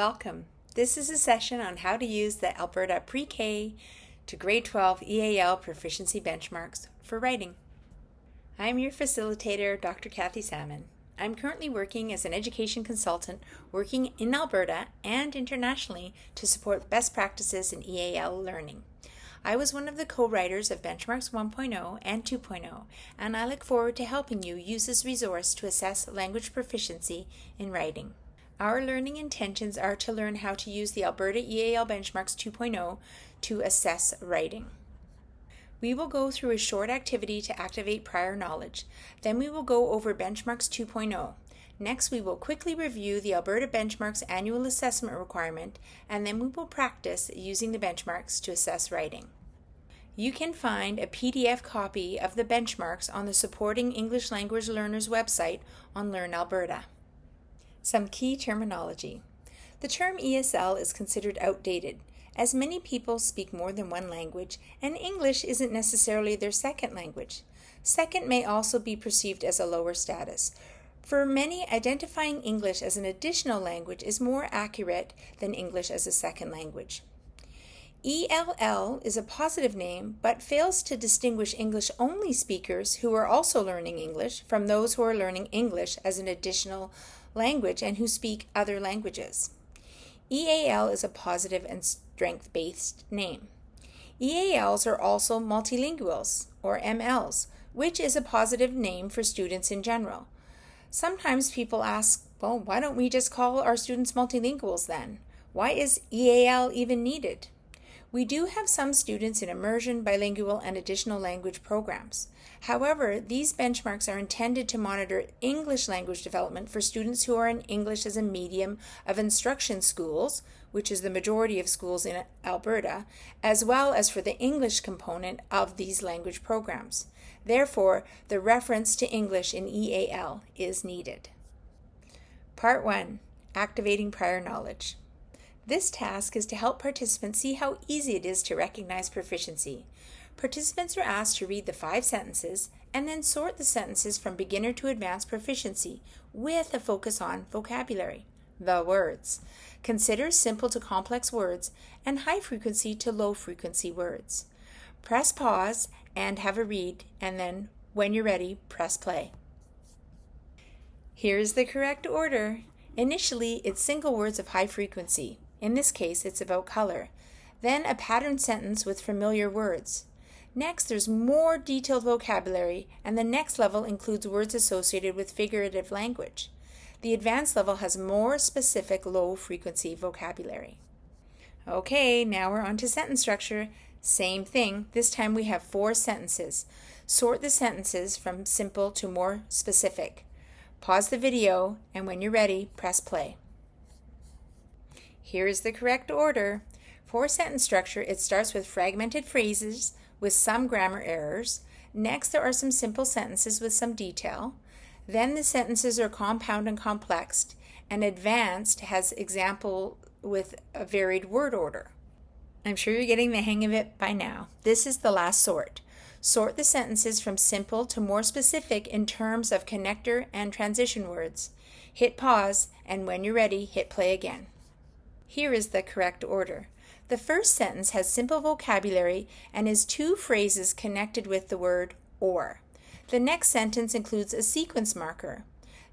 Welcome. This is a session on how to use the Alberta Pre-K to Grade 12 EAL Proficiency Benchmarks for writing. I'm your facilitator, Dr. Kathy Salmon. I'm currently working as an education consultant working in Alberta and internationally to support best practices in EAL learning. I was one of the co-writers of Benchmarks 1.0 and 2.0, and I look forward to helping you use this resource to assess language proficiency in writing. Our learning intentions are to learn how to use the Alberta EAL Benchmarks 2.0 to assess writing. We will go through a short activity to activate prior knowledge. Then we will go over Benchmarks 2.0. Next, we will quickly review the Alberta Benchmarks annual assessment requirement, and then we will practice using the benchmarks to assess writing. You can find a PDF copy of the benchmarks on the Supporting English Language Learners website on Learn Alberta. Some key terminology. The term ESL is considered outdated, as many people speak more than one language, and English isn't necessarily their second language. Second may also be perceived as a lower status. For many, identifying English as an additional language is more accurate than English as a second language. ELL is a positive name, but fails to distinguish English-only speakers who are also learning English from those who are learning English as an additional language and who speak other languages. EAL is a positive and strength-based name. EALs are also multilinguals, or MLs, which is a positive name for students in general. Sometimes people ask, well, why don't we just call our students multilinguals then? Why is EAL even needed? We do have some students in immersion, bilingual, and additional language programs. However, these benchmarks are intended to monitor English language development for students who are in English as a medium of instruction schools, which is the majority of schools in Alberta, as well as for the English component of these language programs. Therefore, the reference to English in EAL is needed. Part 1. Activating prior knowledge. This task is to help participants see how easy it is to recognize proficiency. Participants are asked to read the 5 sentences and then sort the sentences from beginner to advanced proficiency with a focus on vocabulary, the words. Consider simple to complex words and high frequency to low frequency words. Press pause and have a read, and then when you're ready, press play. Here's the correct order. Initially, it's single words of high frequency. In this case, it's about color. Then a pattern sentence with familiar words. Next, there's more detailed vocabulary, and the next level includes words associated with figurative language. The advanced level has more specific low-frequency vocabulary. Okay, now we're on to sentence structure. Same thing. This time we have 4 sentences. Sort the sentences from simple to more specific. Pause the video, and when you're ready, press play. Here is the correct order. For sentence structure, it starts with fragmented phrases with some grammar errors. Next, there are some simple sentences with some detail. Then the sentences are compound and complex, and advanced has example with a varied word order. I'm sure you're getting the hang of it by now. This is the last sort. Sort the sentences from simple to more specific in terms of connector and transition words. Hit pause, and when you're ready, hit play again. Here is the correct order. The first sentence has simple vocabulary and is 2 phrases connected with the word or. The next sentence includes a sequence marker.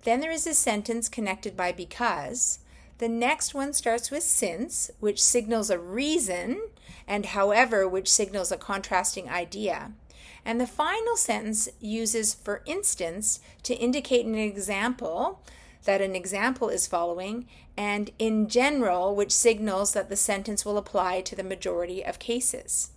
Then there is a sentence connected by because. The next one starts with since, which signals a reason, and however, which signals a contrasting idea. And the final sentence uses for instance to indicate an example, that an example is following, and in general, which signals that the sentence will apply to the majority of cases.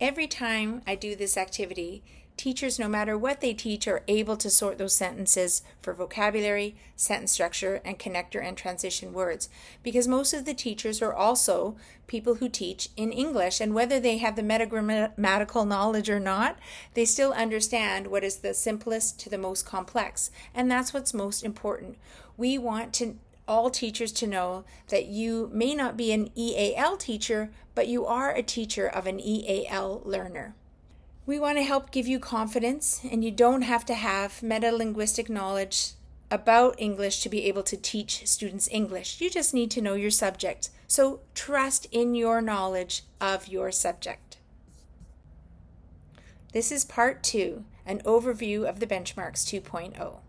Every time I do this activity, teachers, no matter what they teach, are able to sort those sentences for vocabulary, sentence structure, and connector and transition words, because most of the teachers are also people who teach in English, and whether they have the metagrammatical knowledge or not, they still understand what is the simplest to the most complex, and that's what's most important. We want all teachers to know that you may not be an EAL teacher, but you are a teacher of an EAL learner. We want to help give you confidence, and you don't have to have meta-linguistic knowledge about English to be able to teach students English. You just need to know your subject. So trust in your knowledge of your subject. This is part 2, an overview of the Benchmarks 2.0.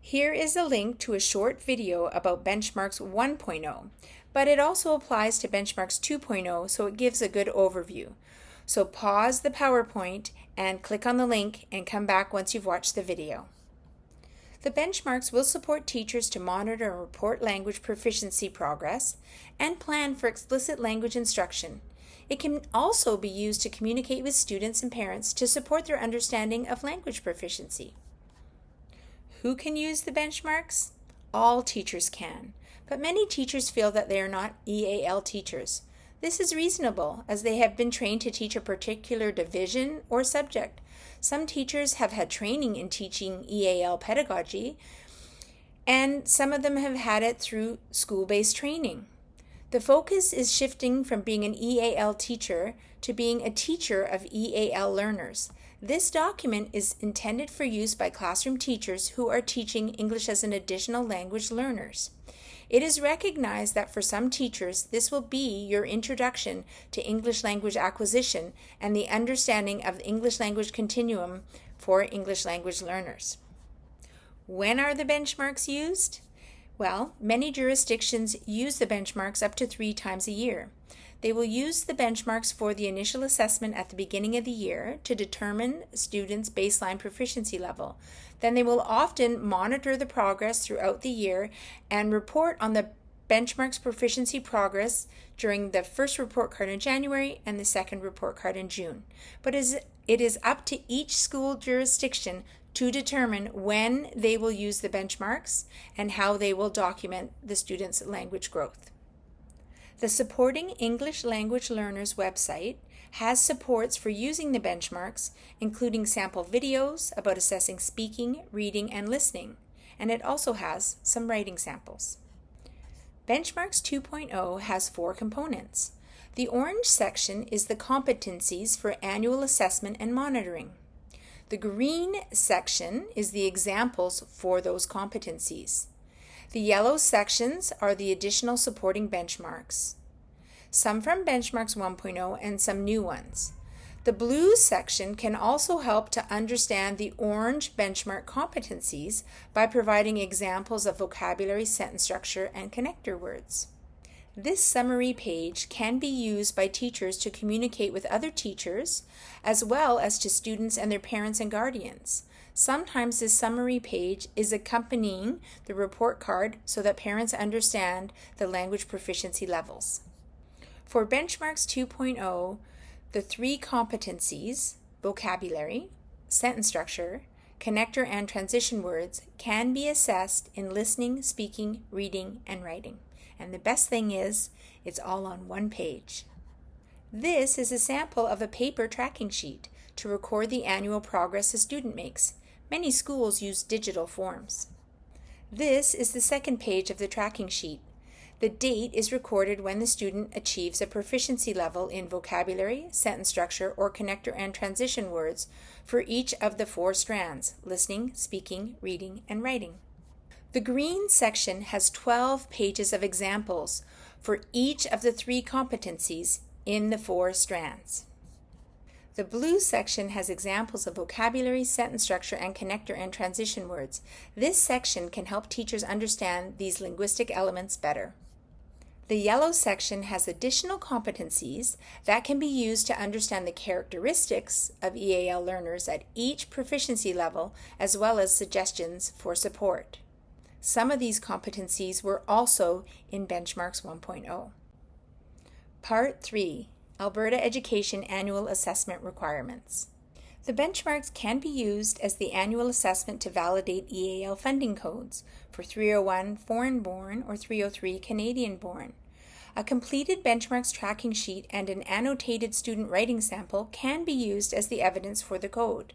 Here is a link to a short video about Benchmarks 1.0, but it also applies to Benchmarks 2.0, so it gives a good overview. So pause the PowerPoint and click on the link and come back once you've watched the video. The benchmarks will support teachers to monitor and report language proficiency progress and plan for explicit language instruction. It can also be used to communicate with students and parents to support their understanding of language proficiency. Who can use the benchmarks? All teachers can, but many teachers feel that they are not EAL teachers. This is reasonable, as they have been trained to teach a particular division or subject. Some teachers have had training in teaching EAL pedagogy, and some of them have had it through school-based training. The focus is shifting from being an EAL teacher to being a teacher of EAL learners. This document is intended for use by classroom teachers who are teaching English as an additional language learners. It is recognized that for some teachers, this will be your introduction to English language acquisition and the understanding of the English language continuum for English language learners. When are the benchmarks used? Well, many jurisdictions use the benchmarks up to 3 times a year. They will use the benchmarks for the initial assessment at the beginning of the year to determine students' baseline proficiency level. Then they will often monitor the progress throughout the year and report on the benchmarks proficiency progress during the first report card in January and the second report card in June. But it is up to each school jurisdiction to determine when they will use the benchmarks and how they will document the students' language growth. The Supporting English Language Learners website has supports for using the benchmarks, including sample videos about assessing speaking, reading, and listening, and it also has some writing samples. Benchmarks 2.0 has 4 components. The orange section is the competencies for annual assessment and monitoring. The green section is the examples for those competencies. The yellow sections are the additional supporting benchmarks, some from Benchmarks 1.0 and some new ones. The blue section can also help to understand the orange benchmark competencies by providing examples of vocabulary, sentence structure, and connector words. This summary page can be used by teachers to communicate with other teachers, as well as to students and their parents and guardians. Sometimes this summary page is accompanying the report card so that parents understand the language proficiency levels. For Benchmarks 2.0, the 3 competencies, vocabulary, sentence structure, connector and transition words, can be assessed in listening, speaking, reading, and writing. And the best thing is, it's all on one page. This is a sample of a paper tracking sheet to record the annual progress a student makes. Many schools use digital forms. This is the second page of the tracking sheet. The date is recorded when the student achieves a proficiency level in vocabulary, sentence structure, or connector and transition words for each of the 4 strands: listening, speaking, reading, and writing. The green section has 12 pages of examples for each of the 3 competencies in the 4 strands. The blue section has examples of vocabulary, sentence structure, and connector and transition words. This section can help teachers understand these linguistic elements better. The yellow section has additional competencies that can be used to understand the characteristics of EAL learners at each proficiency level, as well as suggestions for support. Some of these competencies were also in Benchmarks 1.0. Part 3. Alberta Education Annual Assessment Requirements. The benchmarks can be used as the annual assessment to validate EAL funding codes for 301 foreign-born or 303 Canadian-born. A completed benchmarks tracking sheet and an annotated student writing sample can be used as the evidence for the code.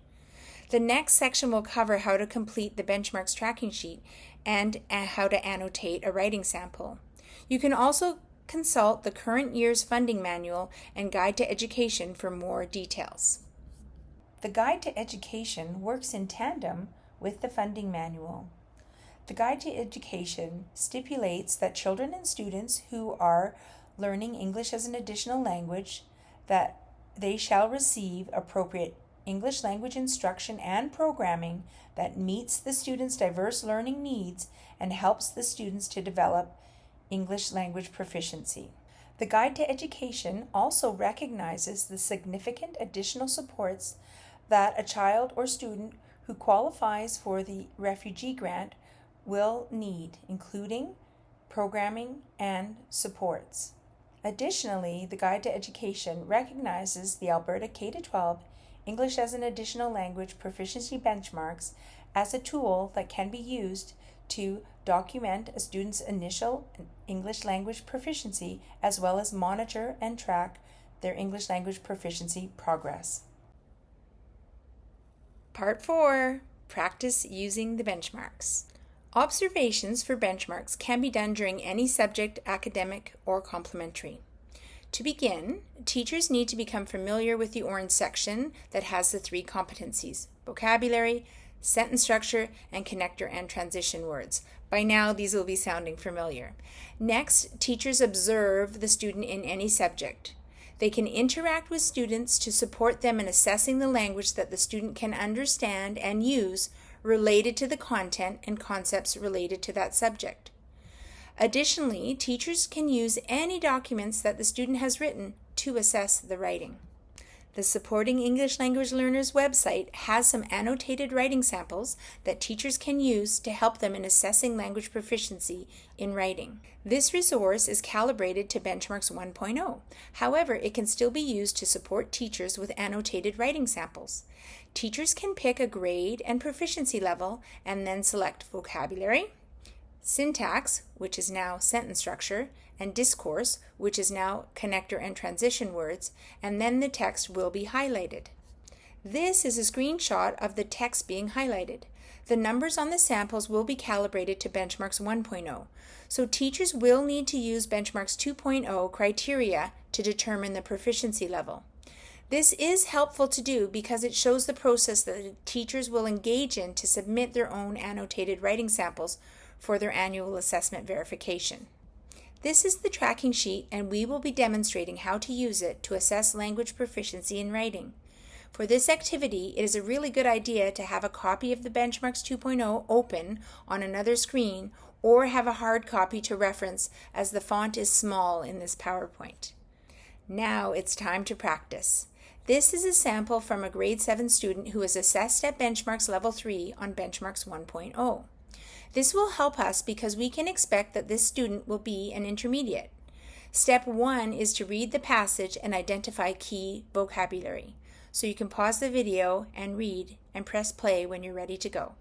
The next section will cover how to complete the benchmarks tracking sheet and how to annotate a writing sample. You can also consult the current year's funding manual and Guide to Education for more details. The Guide to Education works in tandem with the funding manual. The Guide to Education stipulates that children and students who are learning English as an additional language, that they shall receive appropriate English language instruction and programming that meets the students' diverse learning needs and helps the students to develop English language proficiency. The Guide to Education also recognizes the significant additional supports that a child or student who qualifies for the refugee grant will need, including programming and supports. Additionally, the Guide to Education recognizes the Alberta K-12 English as an Additional Language Proficiency Benchmarks as a tool that can be used to document a student's initial English language proficiency, as well as monitor and track their English language proficiency progress. Part 4. Practice using the benchmarks. Observations for benchmarks can be done during any subject, academic or complementary. To begin, teachers need to become familiar with the orange section that has the 3 competencies: vocabulary, sentence structure, and connector and transition words. By now, these will be sounding familiar. Next, teachers observe the student in any subject. They can interact with students to support them in assessing the language that the student can understand and use related to the content and concepts related to that subject. Additionally, teachers can use any documents that the student has written to assess the writing. The Supporting English Language Learners website has some annotated writing samples that teachers can use to help them in assessing language proficiency in writing. This resource is calibrated to Benchmarks 1.0. However, it can still be used to support teachers with annotated writing samples. Teachers can pick a grade and proficiency level and then select vocabulary, syntax, which is now sentence structure, and discourse, which is now connector and transition words, and then the text will be highlighted. This is a screenshot of the text being highlighted. The numbers on the samples will be calibrated to Benchmarks 1.0, so teachers will need to use Benchmarks 2.0 criteria to determine the proficiency level. This is helpful to do because it shows the process that the teachers will engage in to submit their own annotated writing samples for their annual assessment verification. This is the tracking sheet, and we will be demonstrating how to use it to assess language proficiency in writing. For this activity, it is a really good idea to have a copy of the Benchmarks 2.0 open on another screen or have a hard copy to reference, as the font is small in this PowerPoint. Now it's time to practice. This is a sample from a grade 7 student who is assessed at Benchmarks Level 3 on Benchmarks 1.0. This will help us because we can expect that this student will be an intermediate. Step 1 is to read the passage and identify key vocabulary. So you can pause the video and read and press play when you're ready to go.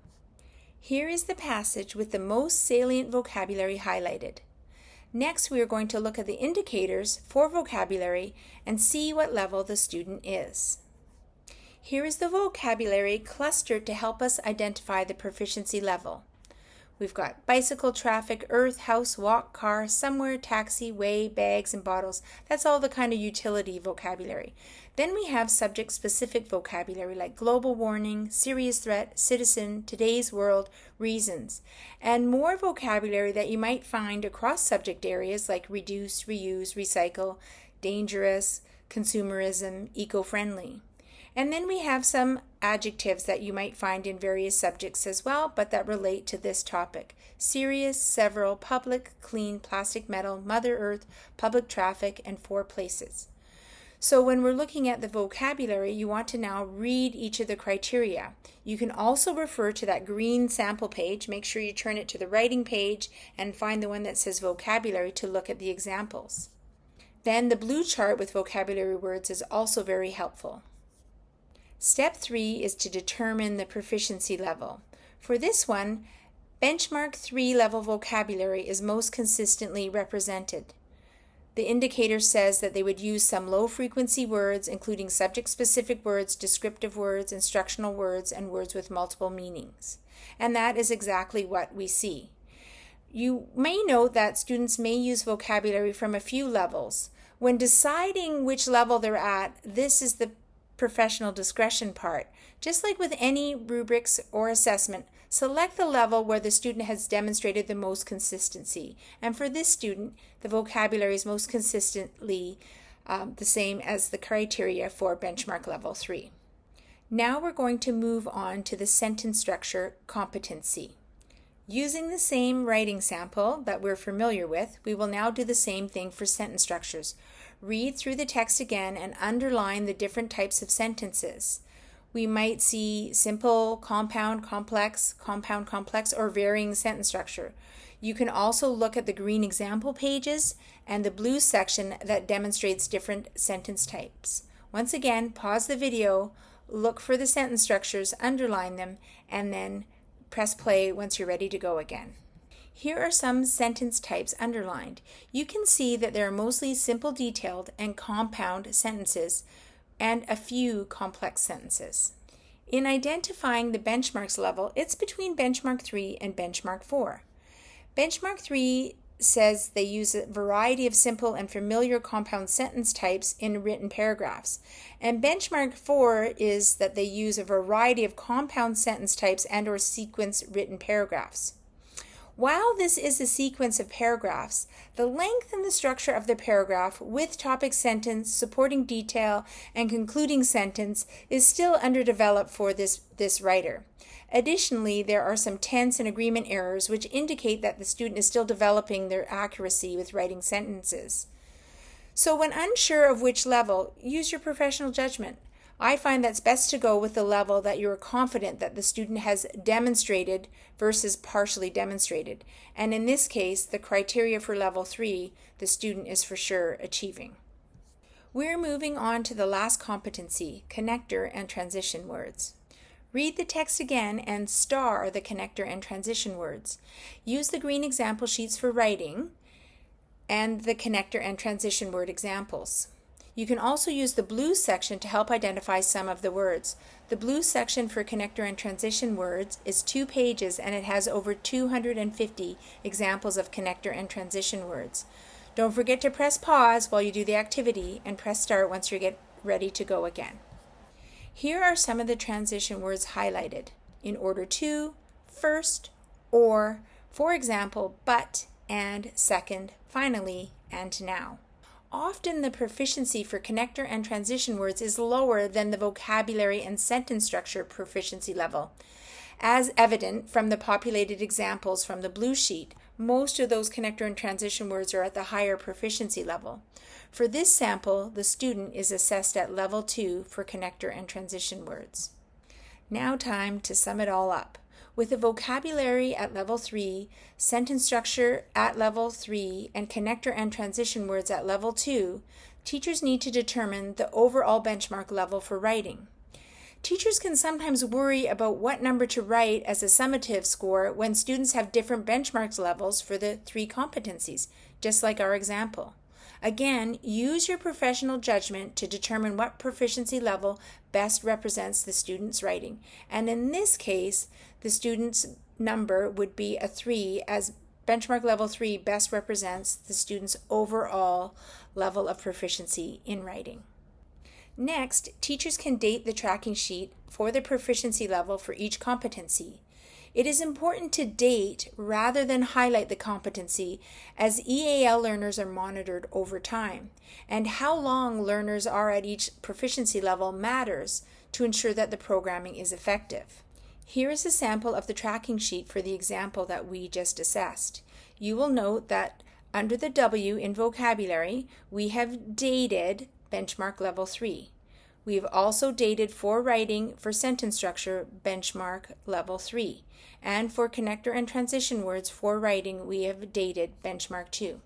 Here is the passage with the most salient vocabulary highlighted. Next, we are going to look at the indicators for vocabulary and see what level the student is. Here is the vocabulary clustered to help us identify the proficiency level. We've got bicycle, traffic, earth, house, walk, car, somewhere, taxi, way, bags, and bottles. That's all the kind of utility vocabulary. Then we have subject-specific vocabulary like global warning, serious threat, citizen, today's world, reasons, and more vocabulary that you might find across subject areas like reduce, reuse, recycle, dangerous, consumerism, eco-friendly. And then we have some adjectives that you might find in various subjects as well, but that relate to this topic. Serious, several, public, clean, plastic, metal, Mother Earth, public traffic, and 4 places. So when we're looking at the vocabulary, you want to now read each of the criteria. You can also refer to that green sample page. Make sure you turn it to the writing page and find the one that says vocabulary to look at the examples. Then the blue chart with vocabulary words is also very helpful. Step 3 is to determine the proficiency level. For this one, Benchmark 3 level vocabulary is most consistently represented. The indicator says that they would use some low-frequency words, including subject-specific words, descriptive words, instructional words, and words with multiple meanings. And that is exactly what we see. You may note that students may use vocabulary from a few levels. When deciding which level they're at, this is the professional discretion part. Just like with any rubrics or assessment, select the level where the student has demonstrated the most consistency. And for this student, the vocabulary is most consistently the same as the criteria for benchmark level 3. Now we're going to move on to the sentence structure competency. Using the same writing sample that we're familiar with, we will now do the same thing for sentence structures. Read through the text again and underline the different types of sentences. We might see simple, compound, complex, or varying sentence structure. You can also look at the green example pages and the blue section that demonstrates different sentence types. Once again, pause the video, look for the sentence structures, underline them, and then press play once you're ready to go again. Here are some sentence types underlined. You can see that there are mostly simple, detailed, and compound sentences, and a few complex sentences. In identifying the benchmarks level, it's between benchmark 3 and benchmark 4. Benchmark 3 says they use a variety of simple and familiar compound sentence types in written paragraphs. And benchmark 4 is that they use a variety of compound sentence types and or sequence written paragraphs. While this is a sequence of paragraphs, the length and the structure of the paragraph with topic sentence, supporting detail, and concluding sentence is still underdeveloped for this writer. Additionally, there are some tense and agreement errors which indicate that the student is still developing their accuracy with writing sentences. So when unsure of which level, use your professional judgment. I find that's best to go with the level that you are confident that the student has demonstrated versus partially demonstrated. And in this case, the criteria for level 3, the student is for sure achieving. We're moving on to the last competency, connector and transition words. Read the text again and star the connector and transition words. Use the green example sheets for writing and the connector and transition word examples. You can also use the blue section to help identify some of the words. The blue section for connector and transition words is 2 pages and it has over 250 examples of connector and transition words. Don't forget to press pause while you do the activity and press start once you get ready to go again. Here are some of the transition words highlighted in order to, first, or, for example, but, and, second, finally, and now. Often the proficiency for connector and transition words is lower than the vocabulary and sentence structure proficiency level. As evident from the populated examples from the blue sheet, most of those connector and transition words are at the higher proficiency level. For this sample, the student is assessed at level 2 for connector and transition words. Now time to sum it all up. With the vocabulary at level 3, sentence structure at level 3, and connector and transition words at level 2, teachers need to determine the overall benchmark level for writing. Teachers can sometimes worry about what number to write as a summative score when students have different benchmarks levels for the 3 competencies, just like our example. Again, use your professional judgment to determine what proficiency level best represents the student's writing. And in this case, the student's number would be a 3, as benchmark level 3 best represents the student's overall level of proficiency in writing. Next, teachers can date the tracking sheet for the proficiency level for each competency. It is important to date rather than highlight the competency, as EAL learners are monitored over time, and how long learners are at each proficiency level matters to ensure that the programming is effective. Here is a sample of the tracking sheet for the example that we just assessed. You will note that under the W in vocabulary, we have dated benchmark level 3. We have also dated for writing for sentence structure benchmark level 3. And for connector and transition words for writing, we have dated benchmark 2.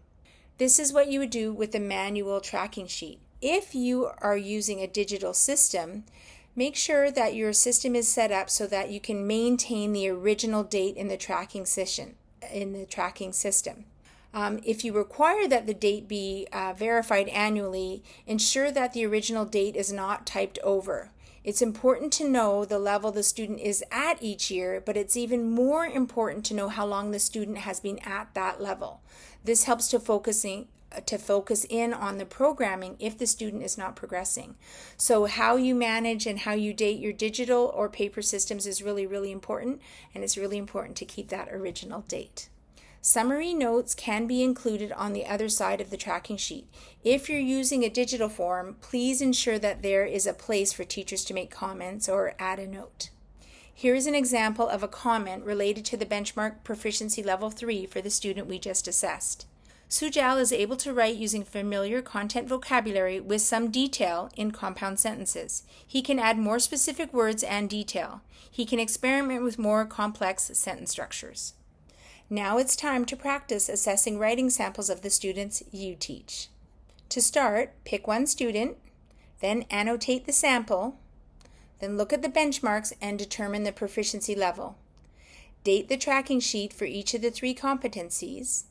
This is what you would do with the manual tracking sheet. If you are using a digital system, make sure that your system is set up so that you can maintain the original date in the tracking system. If you require that the date be verified annually, ensure that the original date is not typed over. It's important to know the level the student is at each year, but it's even more important to know how long the student has been at that level. This helps to focusing to focus in on the programming if the student is not progressing. So how you manage and how you date your digital or paper systems is really, really important, and it's really important to keep that original date. Summary notes can be included on the other side of the tracking sheet. If you're using a digital form, please ensure that there is a place for teachers to make comments or add a note. Here is an example of a comment related to the benchmark proficiency level 3 for the student we just assessed. Sujal is able to write using familiar content vocabulary with some detail in compound sentences. He can add more specific words and detail. He can experiment with more complex sentence structures. Now it's time to practice assessing writing samples of the students you teach. To start, pick one student, then annotate the sample, then look at the benchmarks and determine the proficiency level. Date the tracking sheet for each of the 3 competencies.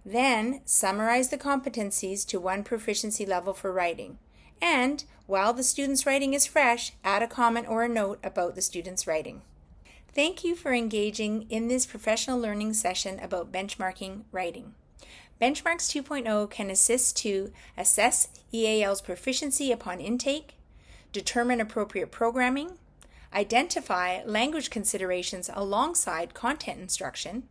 Then summarize the competencies to one proficiency level for writing. And while the student's writing is fresh, add a comment or a note about the student's writing. Thank you for engaging in this professional learning session about benchmarking writing. Benchmarks 2.0 can assist to assess EAL's proficiency upon intake, determine appropriate programming, identify language considerations alongside content instruction,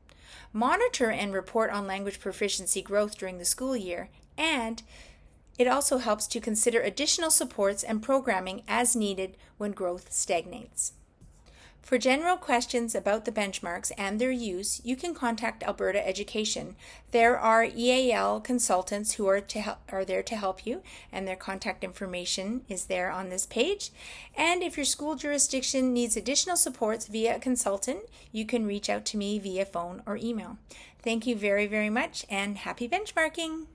monitor and report on language proficiency growth during the school year, and it also helps to consider additional supports and programming as needed when growth stagnates. For general questions about the benchmarks and their use, you can contact Alberta Education. There are EAL consultants who are there to help you, and their contact information is there on this page. And if your school jurisdiction needs additional supports via a consultant, you can reach out to me via phone or email. Thank you very, very much, and happy benchmarking!